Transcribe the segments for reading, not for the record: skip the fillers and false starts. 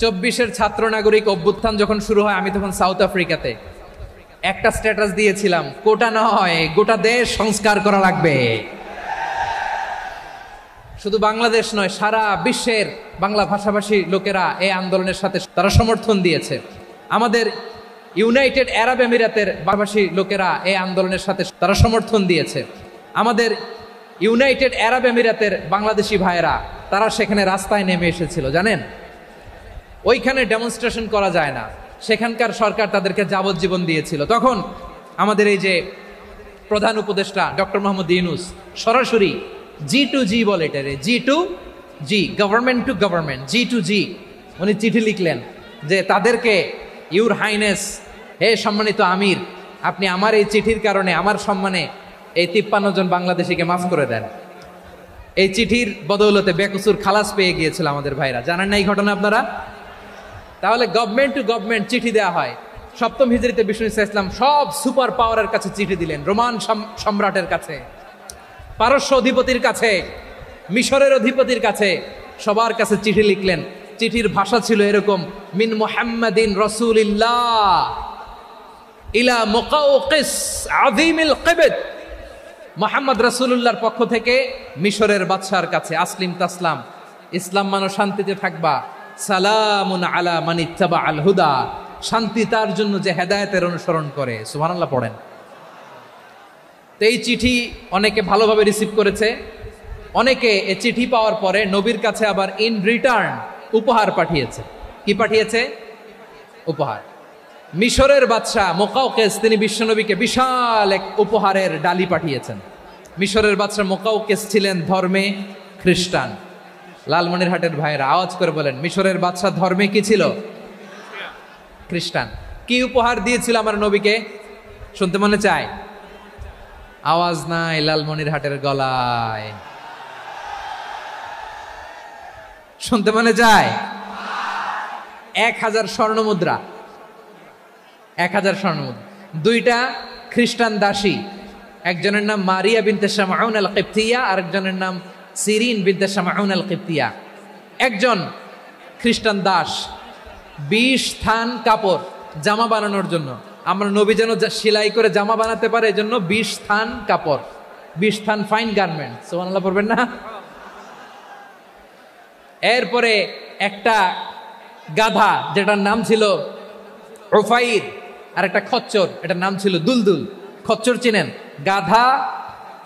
24-এর ছাত্র নাগরিক অভ্যুত্থান যখন শুরু হয়, আমি তখন সাউথ আফ্রিকাতে একটা স্ট্যাটাস দিয়েছিলাম, কোটা নয় গোটা দেশ সংস্কার করা লাগবে। শুধু বাংলাদেশ নয়, সারা বিশ্বের বাংলা ভাষাভাষী লোকেরা এই আন্দোলনের সাথে তারা সমর্থন দিয়েছে। আমাদের ইউনাইটেড আরব আমিরাতের ভাষাভাষী লোকেরা এই আন্দোলনের সাথে তারা সমর্থন দিয়েছে। আমাদের ইউনাইটেড আরব আমিরাতের বাংলাদেশি ভাইয়েরা তারা সেখানে রাস্তায় নেমে এসেছিল, জানেন? ওইখানে ডেমনস্ট্রেশন করা যায় না, সেখানকার সরকার তাদেরকে যাবজ্জীবন দিয়েছিল। তখন আমাদের এই যে প্রধান উপদেষ্টা ডক্টর মোহাম্মদ ইউনূস সরাসরি G2G বলে, এটারে G2G, government to government, G2G, উনি চিঠি লিখলেন যে তাদেরকে, ইউর হাইনেস, হে সম্মানিত আমির, আপনি আমার এই চিঠির কারণে আমার সম্মানে এই 53 জন বাংলাদেশিকে মাফ করে দেন। এই চিঠির বদৌলতে বেকসুর খালাস পেয়ে গিয়েছিল আমাদের ভাইরা, জানেন না এই ঘটনা আপনারা? তাহলে গভর্নমেন্ট টু গভর্নমেন্ট চিঠি দেওয়া হয়। সপ্তম হিজরিতে বিষ্ণু ইসলাম সব সুপার পাওয়ারের কাছে চিঠি দিলেন, রোমান সম্রাটের কাছে, পারস্য অধিপতির কাছে, মিশরের অধিপতির কাছে, সবার কাছে চিঠি লিখলেন। চিঠির ভাষা ছিল এরকম, মিন মুহাম্মাদিন রাসূলিল্লাহ ইলা মুকাওকিস আযীমিল কিবত, মুহাম্মদ রাসূলুল্লাহর পক্ষ থেকে মিশরের বাদশার কাছে, আসলিম তাসলাম, ইসলাম মানো শান্তিতে থাকবা, সালামুন আলা মান ইত্তাবা আল হুদা, শান্তি তার জন্য যে হেদায়েতের অনুসরণ করে। সুবহানাল্লাহ পড়েন। তো এই চিঠি অনেকে ভালোভাবে রিসিভ করেছে, অনেকে এই চিঠি পাওয়ার পরে নবীর কাছে আবার ইন রিটার্ন উপহার পাঠিয়েছে। কি পাঠিয়েছে? উপহার। মিশরের বাদশা মুকাওকিস তিনি বিশ্বনবীকে বিশাল এক উপহারের ডালি পাঠিয়েছেন। মিশরের বাদশা মুকাওকিস ছিলেন ধর্মে খ্রিস্টান। লালমনিরহাটের ভাইয়েরা আওয়াজ করে বলেন, মিশরের বাদশা ধর্মে কি ছিল? খ্রিস্টান। কি উপহার দিয়েছিল আমার নবীকে? শুনতে মনে চায়? আওয়াজ নাই লালমনিরহাটের গলায়, শুনতে মনে চায়? 1000 স্বর্ণ মুদ্রা, 1000 স্বর্ণ মুদ্রা। 2টা খ্রিস্টান দাসী, একজনের নাম মারিয়া বিনতে শামউন আল কিবতিয়া, আরেকজনের নাম সিরিন বিনতে শামউন আল কিবতিয়া। একজন খ্রিস্টান দাস 20 থান কাপড় জামা বানানোর জন্য, আমরা নবী যেন সেলাই করে জামা বানাতে পারে এজন্য 20 থান কাপড়, 20 থান ফাইন গার্মেন্ট। সুবহানাল্লাহ পড়বেন না? এরপরে একটা গাধা যেটার নাম ছিল উফাইর, আর একটা খচ্চর, এটার নাম ছিল দুলদুল। খচ্চর চিনেন? গাধা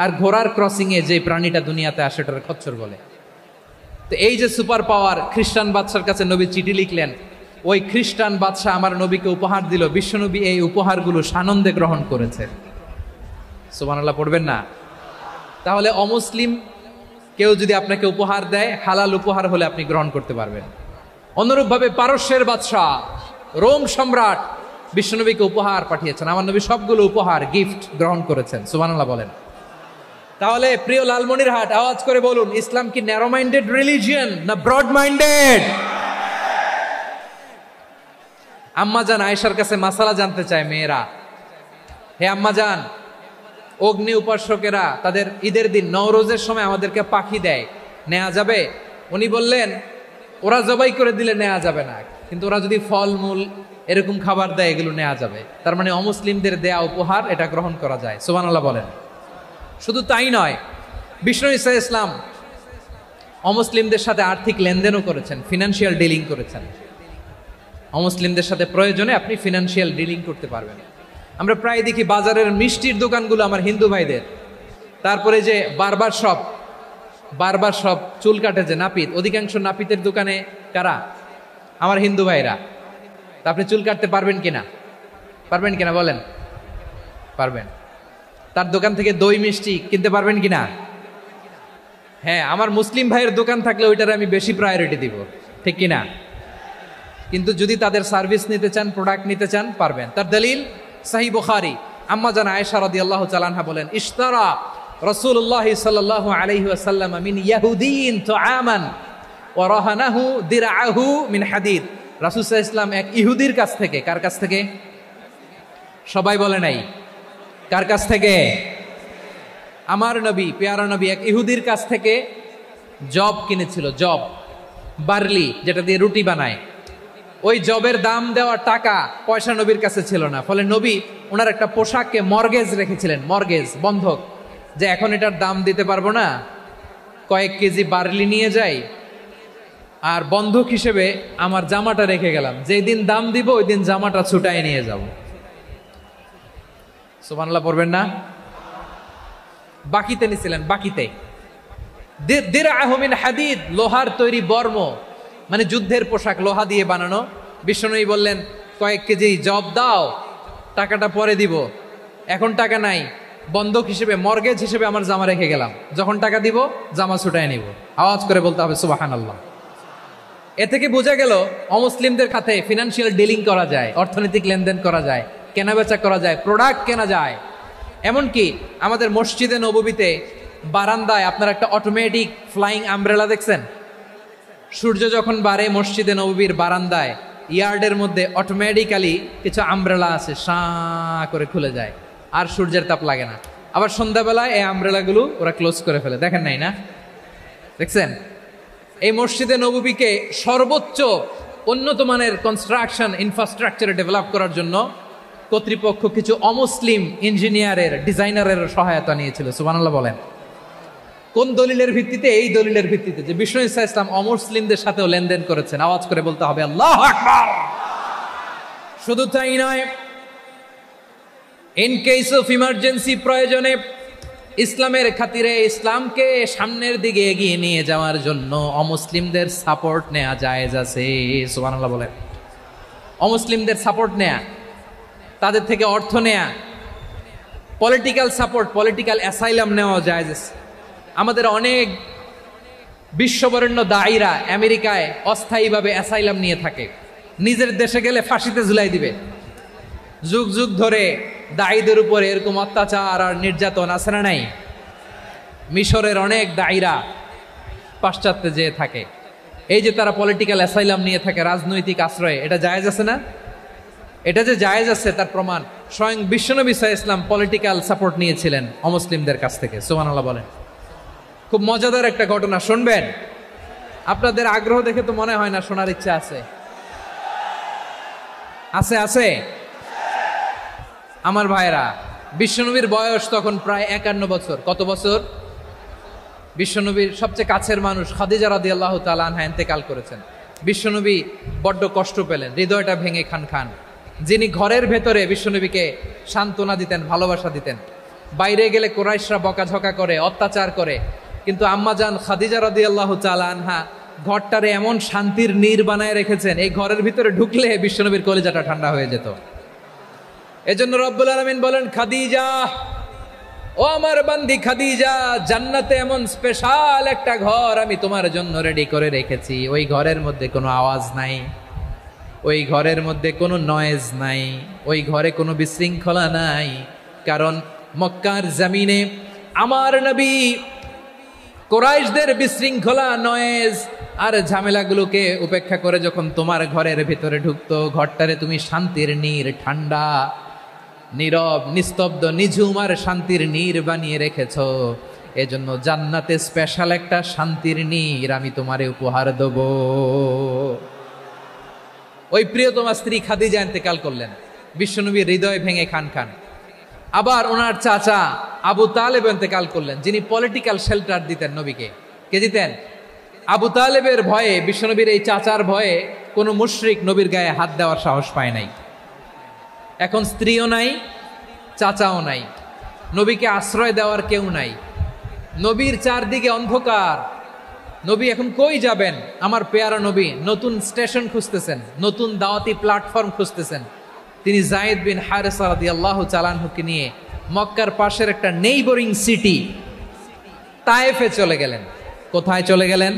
আর ঘোড়ার ক্রসিং এ যে প্রাণীটা দুনিয়াতে আসে এটার খচ্চর বলে। তো এই যে সুপার পাওয়ার খ্রিস্টান বাদশার কাছে নবী চিঠি লিখলেন, ওই খ্রিস্টান বাদশা আমার নবীকে উপহার দিল। বিশ্বনবী এই উপহারগুলো সানন্দে গ্রহণ করেছে। সুবহানাল্লাহ পড়বেন না? তাহলে অমুসলিম কেউ যদি আপনাকে উপহার দেয়, হালাল উপহার হলে আপনি গ্রহণ করতে পারবেন। অনুরূপভাবে পারস্যের বাদশা, রোম সম্রাট বিশ্বনবীকে উপহার পাঠিয়েছেন, আমার নবী সবগুলো উপহার গিফট গ্রহণ করেছেন। সুবহানাল্লাহ বলেন। তাহলে প্রিয় লালমনিরহাট আওয়াজ করে বলুন, ইসলাম কি ন্যারো মাইন্ডেড রিলিজিয়ন না ব্রড মাইন্ডেড? আম্মাজান আয়েশার কাছে মাসালা জানতে চায় মেয়েরা, হে আম্মাজান, অগ্নি উপাসকেরা তাদের ঈদের দিন নওরোজের সময় আমাদেরকে পাখি দেয়, নেওয়া যাবে? উনি বললেন, ওরা জবাই করে দিলে নেওয়া যাবে না, কিন্তু ওরা যদি ফলমূল এরকম খাবার দেয় এগুলো নেওয়া যাবে। তার মানে অমুসলিমদের দেয়া উপহার এটা গ্রহণ করা যায়। সুবহানাল্লাহ বলেন। শুধু তাই নয়, বিষ্ণু ঈসা ইসলাম অমুসলিমদের সাথে আর্থিক লেনদেনও করেছেন, ফিনান্সিয়াল ডিলিং করেছেন। অমুসলিমদের সাথে প্রয়োজনে আপনি ফিনান্সিয়াল ডিলিং করতে পারবেন। আমরা প্রায় দেখি বাজারের মিষ্টির দোকানগুলো আমার হিন্দু ভাইদের, তারপরে যে বারবার সব চুল কাটে যে নাপিত, অধিকাংশ নাপিতের দোকানে কারা? আমার হিন্দু ভাইরা। তা আপনি চুল কাটতে পারবেন কিনা? পারবেন কিনা বলেন? পারবেন। তার দোকান থেকে দই মিষ্টি কিনতে পারবেন কিনা? হ্যাঁ, আমার মুসলিম ভাইয়ের দোকান থাকলে ওইটারে আমি বেশি প্রায়োরিটি দিব, ঠিক কিনা? কিন্তু যদি তাদের সার্ভিস নিতে চান, প্রোডাক্ট নিতে চান, পারবেন। তার দলিল সহিহ বুখারী, আম্মা জান আয়েশা রাদিয়াল্লাহু তাআলা আনহা বলেন, ইশতারা রাসূলুল্লাহ সাল্লাল্লাহু আলাইহি ওয়াসাল্লাম মিন ইয়াহুদিয়িন তুআমান ওয়া রাহানাহু দিরআহু মিন হাদিদ। রাসূল সাল্লাল্লাহু আলাইহি ওয়াসাল্লাম এক ইহুদির কাছ থেকে, কার কাছ থেকে? সবাই বলে নাই কার কাছ থেকে? আমার নবী, পেয়ারা নবী এক ইহুদির কাছ থেকে জব কিনেছিল। জব, বার্লি, যেটা দিয়ে রুটি বানায়। ওই জবের দাম দেওয়ার টাকা পয়সা নবীর কাছে ছিল না, ফলে নবী ওনার একটা পোশাককে মর্গেজ রেখেছিলেন, মর্গেজ বন্ধক, যে এখন এটার দাম দিতে পারবো না, কয়েক কেজি বার্লি নিয়ে যাই আর বন্ধক হিসেবে আমার জামাটা রেখে গেলাম, যেই দিন দাম দিব ওই দিন জামাটা ছুটাই নিয়ে যাব। সুবহানাল্লাহ পড়বেন না? বাকিতে নিছিলেন, বাকিতে। দিরআহু মিন হাদিদ, লোহার তৈরি বর্ম, মানে যুদ্ধের পোশাক, লোহা দিয়ে বানানো। বিশ্বনবী বললেন কয়েক কেজি জব দাও, টাকাটা পরে দিব, এখন টাকা নাই, বন্ধক হিসেবে মর্গেজ হিসেবে আমার জামা রেখে গেলাম, যখন টাকা দিব জামা ছুটায় নিব। আওয়াজ করে বলতে হবে সুবহানাল্লাহ। এ থেকে বোঝা গেল অমুসলিমদের সাথে ফিনান্সিয়াল ডিলিং করা যায়, অর্থনৈতিক লেনদেন করা যায়, কেনাবেচা করা যায়, প্রোডাক্ট কেনা যায়। এমনকি আমাদের মসজিদে নববীতে বারান্দায় আপনার একটা অটোমেটিক ফ্লাইং আমব্রেলা দেখছেন? সূর্য যখন বাড়ে মসজিদে নববীর বারান্দায় ইয়ার্ডের মধ্যে অটোমেটিক্যালি কিছু আমব্রেলা আছে, সাঁ করে খুলে যায়, আর সূর্যের তাপ লাগে না। আবার সন্ধ্যাবেলায় এই আমব্রেলাগুলো ওরা ক্লোজ করে ফেলে, দেখেন নাই না? দেখছেন? এই মসজিদে নববীকে সর্বোচ্চ উন্নত মানের কনস্ট্রাকশন ইনফ্রাস্ট্রাকচারে ডেভেলপ করার জন্য কর্তৃপক্ষ কিছু অমুসলিম ইঞ্জিনিয়ারের, ডিজাইনারের সহায়তা নিয়েছিল। সুবহানাল্লাহ বলেন। কোন দলিলের ভিত্তিতে? এই দলিলের ভিত্তিতে যে বিষ্ণু ঈসা ইসলাম অমুসলিমদের সাথেও লেনদেন করেছেন। আওয়াজ করে বলতে হবে আল্লাহু আকবার। শুধু তাই নয়, ইন কেস অফ ইমার্জেন্সি, প্রয়োজনে ইসলামের খাতিরে, ইসলামকে সামনের দিকে এগিয়ে নিয়ে যাওয়ার জন্য অমুসলিমদের সাপোর্ট নেওয়া জায়েজ আছে। সুবহানাল্লাহ বলেন। অমুসলিমদের সাপোর্ট নেয়া, তাদের থেকে অর্থ নেয়া, পলিটিক্যাল সাপোর্ট, পলিটিক্যাল অ্যাসাইলাম নেওয়া জায়েজ আছে। আমাদের অনেক বিশ্ববরেণ্য দায়ীরা আমেরিকায় অস্থায়ীভাবে অ্যাসাইলাম নিয়ে থাকে, নিজের দেশে গেলে ফাঁসিতে ঝুলাই দিবে। যুগ যুগ ধরে দায়ীদের উপরে এরকম অত্যাচার আর নির্যাতন আছে না নাই? মিশরের অনেক দায়ীরা পাশ্চাত্যে যেয়ে থাকে, এই যে তারা পলিটিক্যাল অ্যাসাইলাম নিয়ে থাকে, রাজনৈতিক আশ্রয়, এটা জায়েজ আছে না? এটা যে জায়েজ আছে তার প্রমাণ স্বয়ং বিশ্বনবী সাল্লাল্লাহু আলাইহি ওয়াসাল্লাম পলিটিক্যাল সাপোর্ট নিয়েছিলেন অমুসলিমদের কাছ থেকে। সুবহানাল্লাহ বলেন। খুব মজাদার একটা ঘটনা শুনবেন, আপনাদের আগ্রহ দেখে তো মনে হয় না শোনার ইচ্ছা আছে। আছে আছে আমার ভাইরা, বিশ্বনবীর বয়স তখন প্রায় 51 বছর। কত বছর? বিশ্বনবীর সবচেয়ে কাছের মানুষ খাদিজা রাদিয়াল্লাহু তাআলা আনহা ইন্তেকাল করেছেন। বিশ্বনবী বড্ড কষ্ট পেলেন, হৃদয়টা ভেঙে খান খান। যিনি ঘরের ভেতরে বিশ্বনবীকে সান্ত্বনা দিতেন, ভালোবাসা দিতেন, বাইরে গেলে কুরাইশরা বকাঝকা করে, অত্যাচার করে, কিন্তু আম্মাজান খাদিজা রাদিয়াল্লাহু তাআলা আনহা ঘরটারে এমন শান্তির নীড় বানায় রেখেছেন, এই ঘরের ভিতরে ঢুকলে বিশ্বনবীর কলিজাটা ঠান্ডা হয়ে যেত। এজন্য রব্বুল আলামিন বলেন, খাদিজা, ও আমার বান্দি খাদিজা, জান্নাতে এমন স্পেশাল একটা ঘর আমি তোমার জন্য রেডি করে রেখেছি। ওই ঘরের মধ্যে কোনো আওয়াজ নাই, ওই ঘরের মধ্যে কোনো নয়েজ নাই, ওই ঘরে কোনো বিশৃঙ্খলা নাই। কারণ মক্কার জমিনে আমার নবী কুরাইশদের বিশৃঙ্খলা, নয়েজ আর ঝামেলাগুলোকে উপেক্ষা করে যখন তোমার ঘরের ভিতরে ঢুকতো, ঘরটারে তুমি শান্তির নীড়, ঠান্ডা, নীরব, নিস্তব্ধ, নিঝুম আর শান্তির নীড় বানিয়ে রেখেছ। এজন্য জান্নাতে স্পেশাল একটা শান্তির নীড় আমি তোমারে উপহার দেব। ওই প্রিয়তমা স্ত্রী খাদিজা ইন্তেকাল করলেন, বিশ্বনবীর হৃদয় ভেঙে খান খান। আবার ওনার চাচা আবু তালেব ইন্তেকাল করলেন, যিনি পলিটিক্যাল শেল্টার দিতেন নবীকে। কে দিতেন? আবু তালেবের ভয়ে, বিশ্বনবীর এই চাচার ভয়ে কোনো মুশরিক নবীর গায়ে হাত দেওয়ার সাহস পায় নাই। এখন স্ত্রীও নাই, চাচাও নাই, নবীকে আশ্রয় দেওয়ার কেউ নাই, নবীর চারদিকে অন্ধকার। নবী এখন কই যাবেন? আমার পেয়ারা নবী নতুন স্টেশন খুঁজতেছেন, নতুন দাওয়াতি প্ল্যাটফর্ম খুঁজতেছেন। তিনি যায়েদ বিন হারেসা রাদিয়াল্লাহু তাআলা আনহুকে নিয়ে মক্কার পাশের একটা নেইবরিং সিটি তায়েফে চলে গেলেন। কোথায় চলে গেলেন?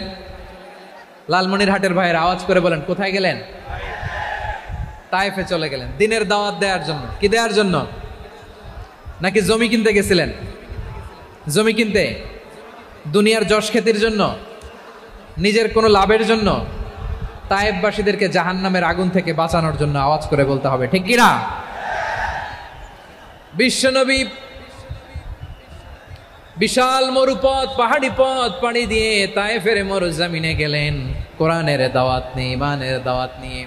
লালমনিরহাটের ভাইয়ের আওয়াজ করে বলেন, কোথায় গেলেন? তায়েফে চলে গেলেন দিনের দাওয়াত দেওয়ার জন্য। কি দেওয়ার জন্য? নাকি জমি কিনতে গেছিলেন? জমি কিনতে, দুনিয়ার যশ খ্যাতির জন্য, নিজের কোনো লাভের জন্য? তায়েফবাসীদেরকে জাহান্নামের আগুন থেকে বাঁচানোর জন্য। আওয়াজ করে বলতে হবে ঠিক কিনা? বিশ্বনবী বিশাল মরুপথ, পাহাড়ি পথ পাড়ি দিয়ে তায়েফের মরুজমিনে গেলেন কোরআনের দাওয়াত নিয়ে, ইমানের দাওয়াত নিয়ে।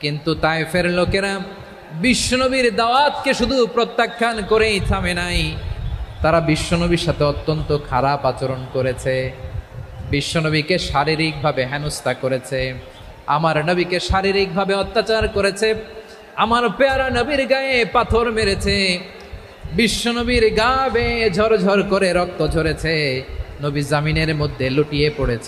কিন্তু তায়েফের লোকেরা বিশ্বনবীর দাওয়াতকে শুধু প্রত্যাখ্যান করেই থামে নাই, তারা বিশ্বনবীর সাথে অত্যন্ত খারাপ আচরণ করেছে, বিশ্বনবীকে শারীরিকভাবে হেনস্থা করেছে, আমার নবীকে শারীরিকভাবে অত্যাচার করেছে, আমার পেয়ারা নবীর গায়ে পাথর মেরেছে, বিশ্বনবীর গা বেয়ে ঝরঝর করে রক্ত ঝরেছে, নবী জামিনের মধ্যে লুটিয়ে পড়েছে।